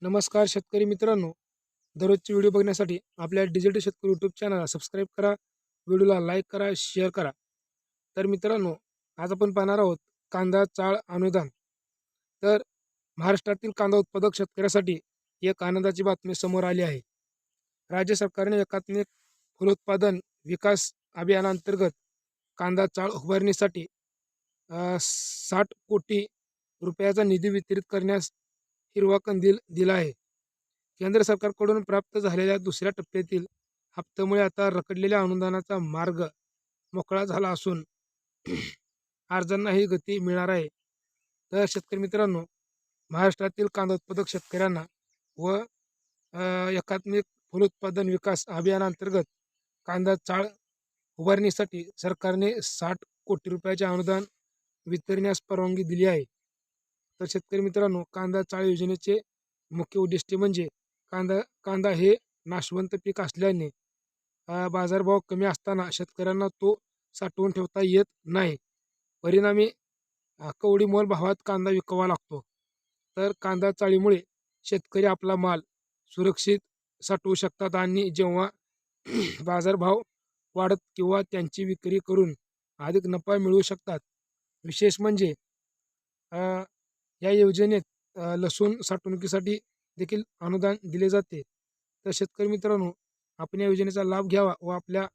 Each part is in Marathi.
नमस्कार शेतकरी मित्रांनो, दररोजचे व्हिडिओ बघण्यासाठी आपल्या डिजिटल शेतकरी यूट्यूब चॅनलला सबस्क्राईब करा, व्हिडिओला लाईक करा, शेअर करा. तर मित्रांनो, आज आपण पाहणार आहोत कांदा चाळ अनुदान. तर महाराष्ट्रातील कांदा उत्पादक शेतकऱ्यासाठी एक आनंदाची बातमी समोर आली आहे. राज्य सरकारने एकात्मिक फलोत्पादन विकास अभियानांतर्गत कांदा चाळ उभारणीसाठी 60 कोटी रुपयाचा निधी वितरित करण्यास हिरवा कंदील दिला आहे. केंद्र सरकारकडून प्राप्त झालेल्या दुसऱ्या टप्प्यातील हप्त्यामुळे आता रखडलेल्या अनुदानाचा मार्ग मोकळा झाला असून अर्जांनाही गती मिळणार आहे. तर शेतकरी मित्रांनो, महाराष्ट्रातील कांदा उत्पादक शेतकऱ्यांना व एकात्मिक फलोत्पादन विकास अभियानांतर्गत कांदा चाळ उभारणीसाठी सरकारने 60 कोटी रुपयाचे अनुदान वितरण्यास परवानगी दिली आहे. तर शेतकरी मित्रांनो, कांदा चाळ योजनेचे मुख्य उद्दिष्ट म्हणजे कांदा कांदा हे नाशवंत पीक असल्याने बाजारभाव कमी असताना शेतकऱ्यांना तो साठवून ठेवता येत नाही. परिणामी कवडी मोल भावात कांदा विकावा लागतो. तर कांदा चाळीमुळे शेतकरी आपला माल सुरक्षित साठवू शकतात आणि जेव्हा बाजारभाव वाढत किंवा त्यांची विक्री करून अधिक नफा मिळवू शकतात. विशेष म्हणजे अ, या योजनेत लसूण साठवणुकीसाठी देखील अनुदान दिले जाते. तर शेतकरी मित्रांनो, आपण या योजनेचा लाभ घ्यावा व आपल्या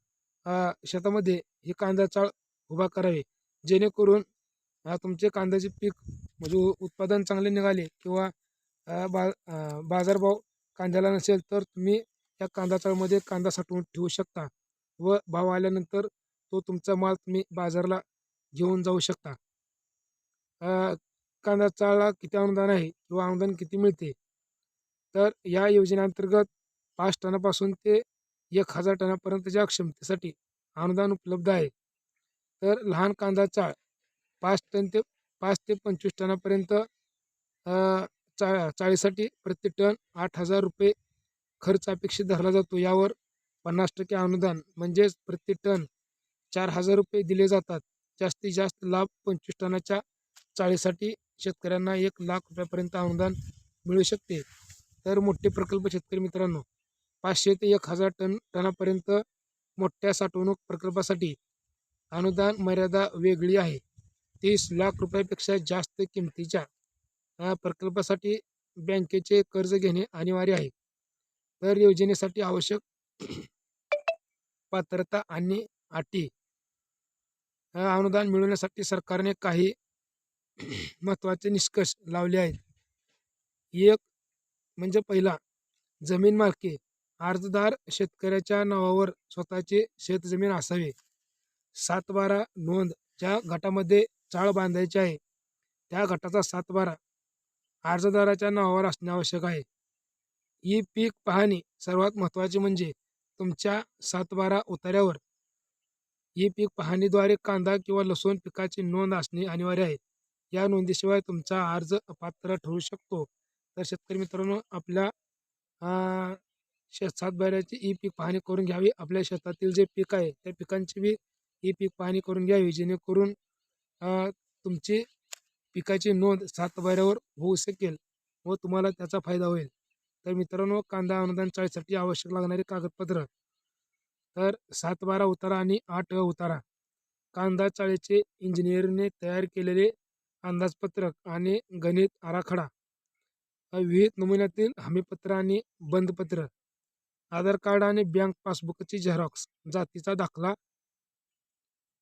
शेतामध्ये हे कांदा चाळ उभा करावे, जेणेकरून तुमचे कांद्याचे पीक म्हणजे उत्पादन चांगले निघाले किंवा बाजारभाव कांद्याला नसेल तर तुम्ही त्या कांदा चाळमध्ये कांदा साठवून ठेवू शकता व भाव आल्यानंतर तो तुमचा माल तुम्ही बाजारला घेऊन जाऊ शकता. कांदा चाळला किती अनुदान आहे किंवा अनुदान किती मिळते? तर या योजनेअंतर्गत 5 टनापासून ते 1000 टनापर्यंतच्या क्षमतेसाठी अनुदान उपलब्ध आहे. तर लहान कांदा चाळ 5 टन ते 5 ते 25 टनापर्यंत चाळीसाठी प्रति टन 8,000 रुपये खर्च अपेक्षित धरला जातो. यावर 50% अनुदान म्हणजेच प्रति टन 4,000 रुपये दिले जातात. जास्तीत जास्त लाभ 25 टनाच्या चाळीसाठी शेतकऱ्यांना 1,00,000 रुपयापर्यंत अनुदान मिळू शकते. तर मोठे प्रकल्प शेतकरी मित्रांनो, 500 ते 1,000 टनापर्यंत मोठ्या साठवणूक प्रकल्पासाठी अनुदान मर्यादा वेगळी आहे. 30,00,000 रुपयापेक्षा जास्त किमतीच्या प्रकल्पासाठी बँकेचे कर्ज घेणे अनिवार्य आहे. तर योजनेसाठी आवश्यक पात्रता आणि अटी अनुदान मिळवण्यासाठी सरकारने काही महत्त्वाचे निष्कर्ष लावले आहेत. एक म्हणजे पहिला, जमीन मालकी. अर्जदार शेतकऱ्याच्या नावावर स्वतःचे शेतजमीन असावे. 7/12 नोंद. ज्या गटामध्ये चाळ बांधायची आहे त्या गटाचा 7/12 अर्जदाराच्या नावावर असणे आवश्यक आहे. ही पीक पाहणी. सर्वात महत्त्वाचे म्हणजे तुमच्या 7/12 उतार्यावर ई पीक पाहणीद्वारे कांदा किंवा लसूण पिकाची नोंद असणे अनिवार्य आहे. या नोंदीशिवाय तुमचा अर्ज अपात्र ठरू शकतो. तर शेतकरी मित्रांनो, आपल्या सातबाऱ्याची ई पीक पाहणी करून घ्यावी. आपल्या शेतातील जे पीक आहे त्या पिकांची बी ई पीक पाहणी करून घ्यावी, जेणेकरून तुमची पिकाची नोंद सातबाऱ्यावर होऊ शकेल व तुम्हाला त्याचा फायदा होईल. तर मित्रांनो, कांदा अनुदान चाळीसाठी आवश्यक लागणारे कागदपत्र. तर 7/12 उतारा आणि 8 उतारा. कांदा चाळीचे इंजिनिअरने तयार केलेले अंदाजपत्रक आणि गणित आराखडा. विविध नमुन्यातील हमीपत्र आणि बंधपत्र. आधार कार्ड आणि बँक पासबुकची झेरॉक्स. जातीचा दाखला.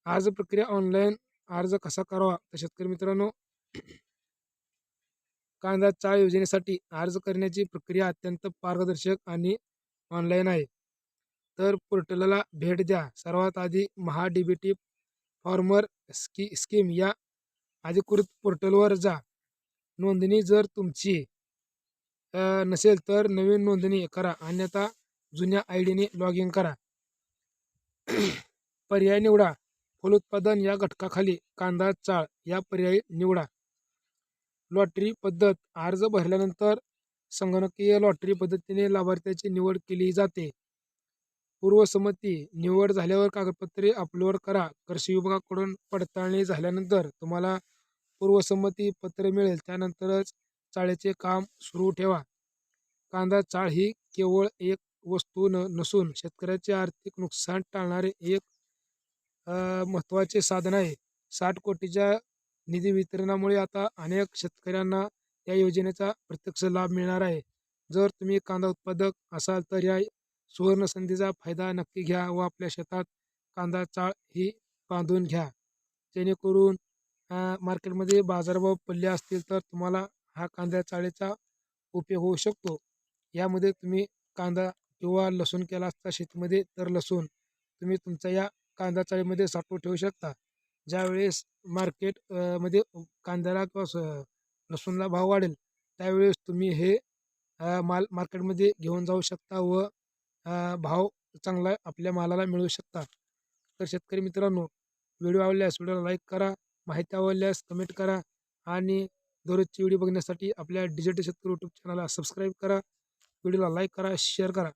अर्ज प्रक्रिया ऑनलाईन. अर्ज कसा करावा? तर शेतकरी मित्रांनो, कांदा चाळ योजनेसाठी अर्ज करण्याची प्रक्रिया अत्यंत पारदर्शक आणि ऑनलाईन आहे. तर पोर्टलला भेट द्या. सर्वात आधी महा-डी-बी-टी फार्मर स्कीम या अधिकृत पोर्टलवर जा. नोंदणी जर तुमची नसेल तर नवीन नोंदणी करा, अन्यथा जुन्या ID ने लॉग इन करा. पर्याय निवडा. फलोत्पादन या घटकाखाली कांदा चाळ या पर्याय निवडा. लॉटरी पद्धत. अर्ज भरल्यानंतर संगणकीय लॉटरी पद्धतीने लाभार्थ्याची निवड केली जाते. पूर्वसंमती. निवड झाल्यावर कागदपत्रे अपलोड करा. कृषी विभागाकडून पडताळणी झाल्यानंतर तुम्हाला पूर्वसंमती पत्र मिळेल. त्यानंतरच चाळीचे काम सुरू ठेवा. कांदा चाळ ही केवळ एक वस्तू नसून शेतकऱ्याचे आर्थिक नुकसान टाळणारे एक महत्त्वाचे साधन आहे. 60 कोटीच्या निधी वितरणामुळे आता अनेक शेतकऱ्यांना या योजनेचा प्रत्यक्ष लाभ मिळणार आहे. जर तुम्ही कांदा उत्पादक असाल तर या सुवर्ण संधीचा फायदा नक्की घ्या व आपल्या शेतात कांदा चाळ ही बांधून घ्या. जेणेकरून मार्केटमध्ये बाजारभाव पडले असतील तर तुम्हाला हा कांदा चाळीचा उपयोग होऊ शकतो. यामध्ये तुम्ही कांदा किंवा लसूण केला असता शेतीमध्ये तर लसूण तुम्ही तुमच्या या कांदा चाळीमध्ये साठवून ठेवू शकता. ज्यावेळेस मार्केट मध्ये कांद्याला किंवा लसूणला भाव वाढेल त्यावेळेस तुम्ही हे माल मार्केटमध्ये घेऊन जाऊ शकता व भाव चांगला आपल्या मालाला मिळू शकता. तर शेतकरी मित्रांनो, व्हिडिओ आवडल्यास व्हिडिओला लाईक करा, माहिती आवडल्यास कमेंट करा आणि दररोजची व्हिडिओ बघण्यासाठी आपल्या डिजिटल शेतकरी यूट्यूब चॅनलला सबस्क्राईब करा. व्हिडिओला लाईक करा, शेअर करा.